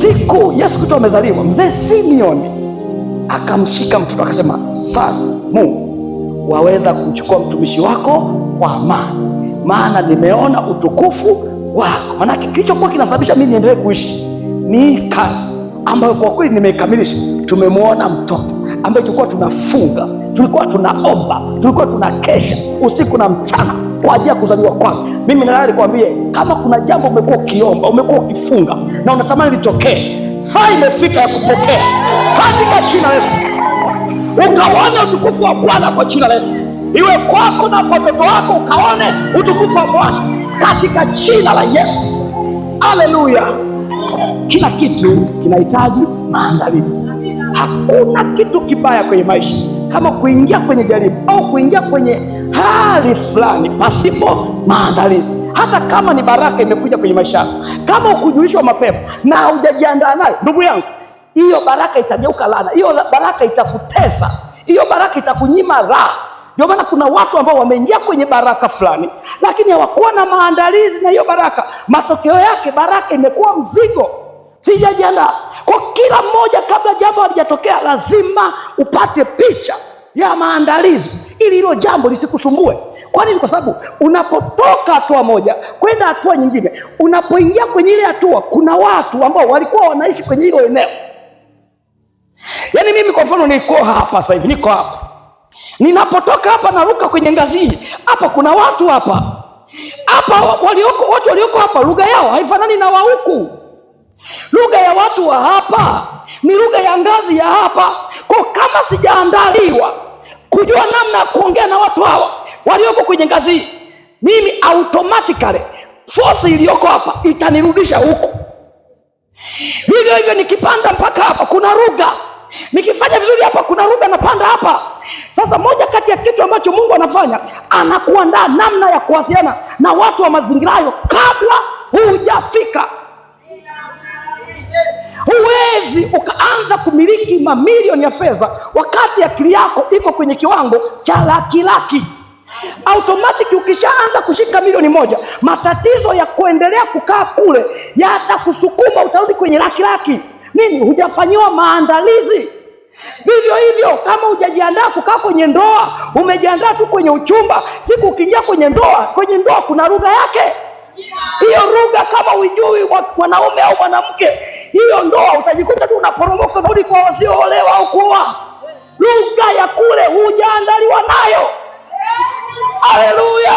Siku Yesu Kristo amezaliwa, mzee Simeoni akamshika mtoto akasema, sasa Mungu waweza kumchukua mtumishi wako kwa amani, maana nimeona utukufu wako. Maanake kilichokuwa kinasababisha mimi niendelee kuishi ni kazi ambayo kwa kweli nimeikamilisha. Tumemwona mtoto ambaye tulikuwa tunafunga, tulikuwa tunaomba, tulikuwa tunakesha usiku na mchana kwa ajili ya kuzaliwa kwake. Mimi nataka nikwambie, kama kuna jambo umekuwa ukiomba, umekuwa ukifunga na unatamani litokee, saa imefika ya kupokea katika jina la Yesu. Ukaone utukufu wa Bwana kwa jina la Yesu. Iwe kwako na kwa mtoto wako, ukaone utukufu wa Bwana katika jina la Yesu. Haleluya. Kila kitu kinahitaji maandalizi. Hakuna kitu kibaya kwenye maisha kama kuingia kwenye jaribu au kuingia kwenye hali fulani pasipo maandalizi. Hata kama ni baraka imekuja kwenye maisha yako, kama ukujulishwa mapema na hujajiandaa nayo, ndugu yangu, hiyo baraka itageuka laana. Hiyo baraka itakutesa, hiyo baraka itakunyima raha. Ndio maana kuna watu ambao wameingia kwenye baraka fulani, lakini hawakuwa na maandalizi na hiyo baraka. Matokeo yake baraka imekuwa mzigo. Sijajiandaa. Kwa kila mmoja, kabla jambo halijatokea, lazima upate picha ya maandalizi ili hilo jambo lisikusumbue. Kwa nini? Kwa sababu unapotoka hatua moja kwenda hatua nyingine, unapoingia kwenye ile hatua, kuna watu ambao walikuwa wanaishi kwenye hilo eneo. Yaani mimi kwa mfano niko hapa sasa hivi, niko hapa. Ninapotoka hapa naruka kwenye ngazi hii, hapa kuna watu hapa. Hapa watu walioko hapa lugha yao haifanani na wa huku. Lugha ya watu wa hapa ni lugha ya ngazi ya hapa. Kwa kama sijaandaliwa kujua namna ya kuongea na watu hawa walioko kwenye ngazi hii, mimi automatically force iliyoko hapa itanirudisha huku. Vivyo hivyo nikipanda mpaka hapa kuna lugha, nikifanya vizuri hapa kuna lugha napanda hapa. Sasa moja kati ya kitu ambacho Mungu anafanya, anakuandaa namna ya kuwasiliana na watu wa mazingira hayo kabla hujafika. Huwezi ukaanza kumiliki mamilioni ya fedha wakati akili yako iko kwenye kiwango cha laki. Automatic ukishaanza kushika milioni moja, matatizo ya kuendelea kukaa kule yatakusukuma utarudi kwenye laki. Nini? Hujafanyiwa maandalizi. Vivyo hivyo kama hujajiandaa kukaa kwenye ndoa, umejiandaa tu kwenye uchumba, siku ukiingia kwenye ndoa kuna lugha yake. Hiyo lugha kama hujui mwanaume au mwanamke, hiyo ndoa utajikuta tu unaporomoka rudi kwa wasioolewa au kuoa. Lugha ya kule hujaandaliwa nayo. Haleluya.